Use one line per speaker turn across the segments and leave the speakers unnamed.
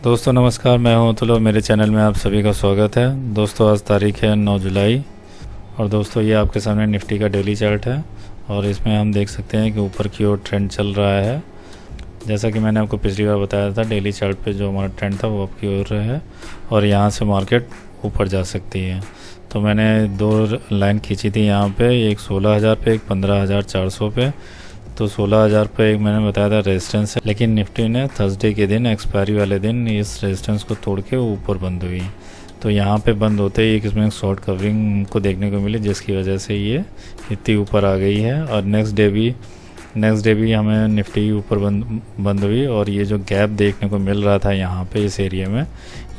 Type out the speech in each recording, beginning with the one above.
दोस्तों नमस्कार, मैं हूं अतुल और मेरे चैनल में आप सभी का स्वागत है। दोस्तों आज तारीख है 9 जुलाई और दोस्तों ये आपके सामने निफ्टी का डेली चार्ट है और इसमें हम देख सकते हैं कि ऊपर की ओर ट्रेंड चल रहा है। जैसा कि मैंने आपको पिछली बार बताया था, डेली चार्ट पे जो हमारा ट्रेंड था वो अप की ओर है और यहाँ से मार्केट ऊपर जा सकती है। तो मैंने दो लाइन खींची थी यहाँ पे, एक 16,000 पे, एक 15,400 पे। तो 16,000 पे एक मैंने बताया था रेजिस्टेंस है, लेकिन निफ्टी ने थर्सडे के दिन, एक्सपायरी वाले दिन, इस रेजिस्टेंस को तोड़ के ऊपर बंद हुई। तो यहाँ पे बंद होते ही इसमें शॉर्ट कवरिंग को देखने को मिली, जिसकी वजह से ये इतनी ऊपर आ गई है। और नेक्स्ट डे भी हमें निफ्टी ऊपर बंद हुई और ये जो गैप देखने को मिल रहा था यहाँ पे इस एरिया में,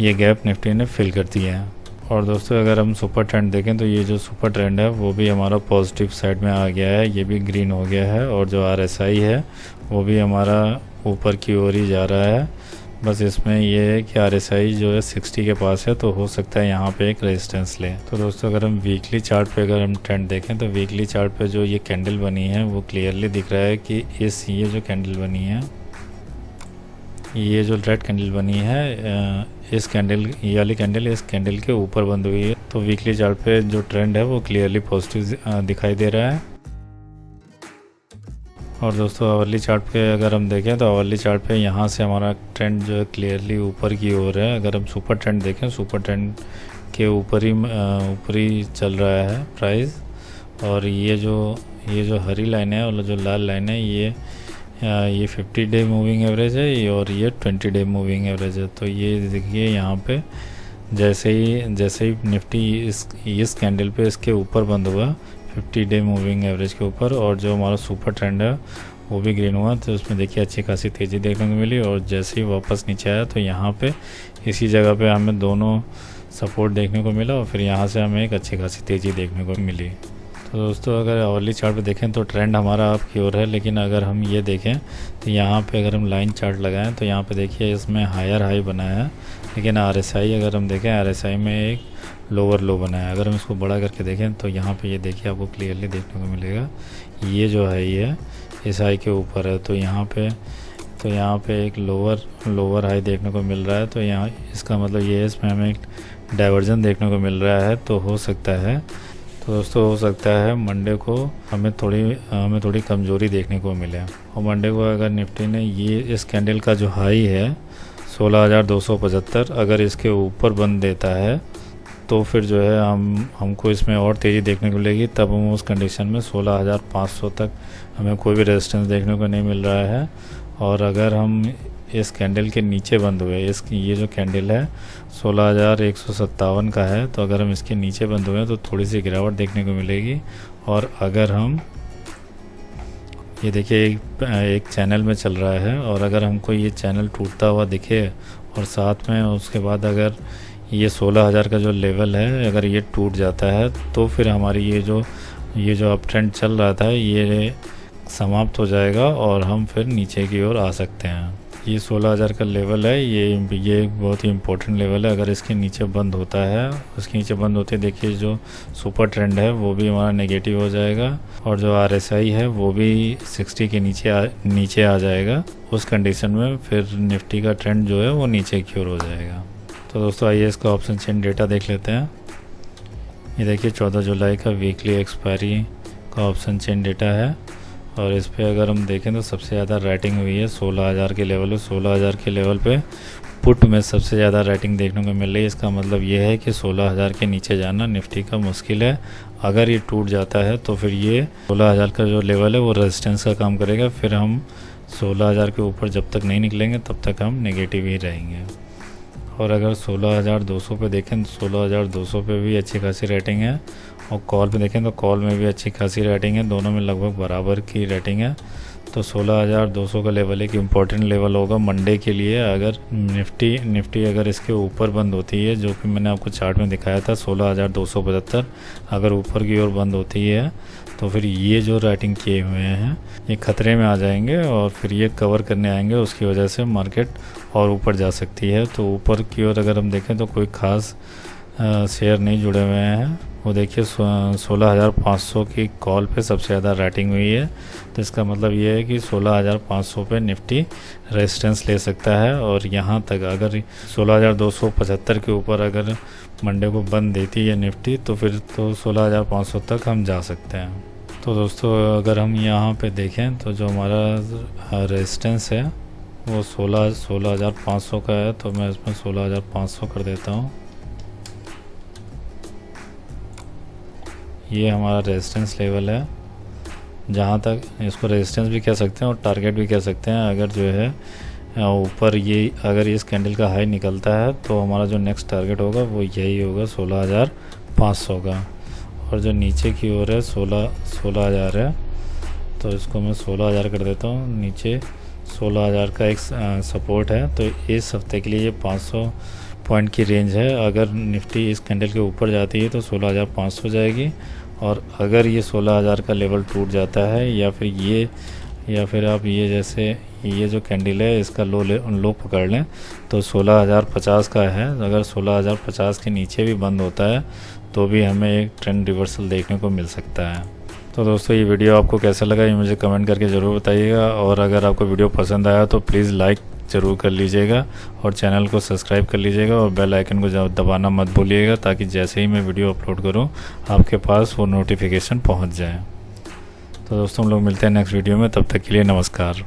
ये गैप निफ्टी ने फिल कर दिया है। और दोस्तों अगर हम सुपर ट्रेंड देखें तो ये जो सुपर ट्रेंड है वो भी हमारा पॉजिटिव साइड में आ गया है, ये भी ग्रीन हो गया है। और जो RSI है वो भी हमारा ऊपर की ओर ही जा रहा है। बस इसमें ये है कि RSI जो है 60 के पास है, तो हो सकता है यहाँ पे एक रेजिस्टेंस ले। तो दोस्तों अगर हम वीकली चार्ट पे अगर हम ट्रेंड देखें तो वीकली चार्ट पे जो ये कैंडल बनी है वो क्लियरली दिख रहा है कि ये जो कैंडल बनी है, ये जो रेड कैंडल बनी है, इस कैंडल, ये वाली कैंडल इस कैंडल के ऊपर बंद हुई है। तो वीकली चार्ट पे जो ट्रेंड है वो क्लियरली पॉजिटिव दिखाई दे रहा है। और दोस्तों आवरली चार्ट पे अगर हम देखें तो आवरली चार्ट पे यहाँ से हमारा ट्रेंड जो है क्लियरली ऊपर की ओर है। अगर हम सुपर ट्रेंड देखें, सुपर ट्रेंड के ऊपर ही चल रहा है प्राइस। और ये जो हरी लाइन है और जो लाल लाइन है, ये 50 डे मूविंग एवरेज है और ये 20 डे मूविंग एवरेज है। तो ये देखिए यहाँ पे जैसे ही निफ्टी इस कैंडल पे इसके ऊपर बंद हुआ 50 डे मूविंग एवरेज के ऊपर, और जो हमारा सुपर ट्रेंड है वो भी ग्रीन हुआ, तो उसमें देखिए अच्छी खासी तेज़ी देखने को मिली। और जैसे ही वापस नीचे आया तो यहाँ पे इसी जगह पे हमें दोनों सपोर्ट देखने को मिला और फिर यहाँ से हमें एक अच्छी खासी तेज़ी देखने को मिली। तो दोस्तों अगर आवरली चार्ट पे देखें तो ट्रेंड हमारा अप की ओर है, लेकिन अगर हम ये देखें तो यहाँ पे अगर हम लाइन चार्ट लगाएं तो यहाँ पे देखिए इसमें हायर हाई बनाया है, लेकिन RSI अगर हम देखें, RSI में एक लोअर लो बनाया है। अगर हम इसको बड़ा करके देखें तो यहाँ पे ये देखिए आपको क्लियरली देखने को मिलेगा, ये जो है ये इस हाई के ऊपर है। तो यहाँ पे एक लोअर हाई देखने को मिल रहा है। तो यहाँ इसका मतलब ये है, इसमें हमें एक डाइवर्जन देखने को मिल रहा है। तो हो सकता है मंडे को हमें थोड़ी कमज़ोरी देखने को मिले। और मंडे को अगर निफ्टी ने ये इस कैंडल का जो हाई है 16,275, अगर इसके ऊपर बंद देता है तो फिर जो है हमको इसमें और तेज़ी देखने को मिलेगी। तब हम उस कंडीशन में 16,500 तक हमें कोई भी रेजिस्टेंस देखने को नहीं मिल रहा है। और अगर हम इस कैंडल के नीचे बंद हुए, ये जो कैंडल है 16,157 का है, तो अगर हम इसके नीचे बंद हुए तो थोड़ी सी गिरावट देखने को मिलेगी। और अगर हम ये देखिए एक चैनल में चल रहा है, और अगर हमको ये चैनल टूटता हुआ दिखे और साथ में उसके बाद अगर ये 16,000 का जो लेवल है अगर ये टूट जाता है तो फिर हमारी ये जो अप ट्रेंड चल रहा था ये समाप्त हो जाएगा और हम फिर नीचे की ओर आ सकते हैं। ये 16,000 का लेवल है, ये एक बहुत ही इम्पोर्टेंट लेवल है। अगर इसके नीचे बंद होता है, उसके नीचे बंद होते देखिए जो सुपर ट्रेंड है वो भी हमारा नेगेटिव हो जाएगा और जो RSI है वो भी 60 के नीचे आ जाएगा। उस कंडीशन में फिर निफ्टी का ट्रेंड जो है वो नीचे की ओर हो जाएगा। तो दोस्तों आइए इसका ऑप्शन चेन डेटा देख लेते हैं। ये देखिए 14 जुलाई का वीकली एक्सपायरी का ऑप्शन चेन डेटा है और इस पे अगर हम देखें तो सबसे ज़्यादा रेटिंग हुई है 16,000 के लेवल पे। 16,000 के लेवल पे पुट में सबसे ज़्यादा रेटिंग देखने को मिल रही है। इसका मतलब ये है कि 16,000 के नीचे जाना निफ्टी का मुश्किल है। अगर ये टूट जाता है तो फिर ये 16,000 का जो लेवल है वो रेजिस्टेंस का काम करेगा। फिर हम 16,000 के ऊपर जब तक नहीं निकलेंगे तब तक हम नेगेटिव ही रहेंगे। और अगर 16,200 पे देखें तो 16,200 पे भी अच्छी खासी रेटिंग है और कॉल पे देखें तो कॉल में भी अच्छी खासी रेटिंग है, दोनों में लगभग बराबर की रेटिंग है। तो 16,200 का लेवल एक इम्पॉर्टेंट लेवल होगा मंडे के लिए। अगर निफ्टी अगर इसके ऊपर बंद होती है, जो कि मैंने आपको चार्ट में दिखाया था 16,275, अगर ऊपर की ओर बंद होती है तो फिर ये जो राइटिंग किए हुए हैं ये खतरे में आ जाएंगे और फिर ये कवर करने आएंगे। उसकी वजह से मार्केट और ऊपर जा सकती है। तो ऊपर की ओर अगर हम देखें तो कोई ख़ास शेयर नहीं जुड़े हुए हैं वो देखिए 16,500 की कॉल पे सबसे ज़्यादा रेटिंग हुई है। तो इसका मतलब ये है कि 16,500 पे निफ्टी रेजिस्टेंस ले सकता है, और यहाँ तक अगर 16,275 के ऊपर अगर मंडे को बंद देती है निफ्टी तो फिर तो 16,500 तक हम जा सकते हैं। तो दोस्तों अगर हम यहाँ पे देखें तो जो हमारा रेजिस्टेंस है वो 16,500 का है, तो मैं इसमें 16,500 कर देता हूँ। ये हमारा रेजिस्टेंस लेवल है, जहाँ तक इसको रेजिस्टेंस भी कह सकते हैं और टारगेट भी कह सकते हैं। अगर जो है ऊपर ये अगर इस कैंडल का हाई निकलता है तो हमारा जो नेक्स्ट टारगेट होगा वो यही होगा 16,500 का, और जो नीचे की ओर है 16,000 है, तो इसको मैं 16,000 कर देता हूँ। नीचे 16,000 का एक सपोर्ट है, तो इस हफ्ते के लिए ये 500 पॉइंट की रेंज है। अगर निफ्टी इस कैंडल के ऊपर जाती है तो 16,500 जाएगी, और अगर ये 16,000 का लेवल टूट जाता है या फिर आप ये जैसे ये जो कैंडल है इसका लो पकड़ लें तो 16,050 का है। अगर 16,050 के नीचे भी बंद होता है तो भी हमें एक ट्रेंड रिवर्सल देखने को मिल सकता है। तो दोस्तों ये वीडियो आपको कैसा लगा ये मुझे कमेंट करके ज़रूर बताइएगा, और अगर आपको वीडियो पसंद आया तो प्लीज़ लाइक ज़रूर कर लीजिएगा और चैनल को सब्सक्राइब कर लीजिएगा, और बेल आइकन को दबाना मत भूलिएगा, ताकि जैसे ही मैं वीडियो अपलोड करूं आपके पास वो नोटिफिकेशन पहुंच जाए। तो दोस्तों हम लोग मिलते हैं नेक्स्ट वीडियो में, तब तक के लिए नमस्कार।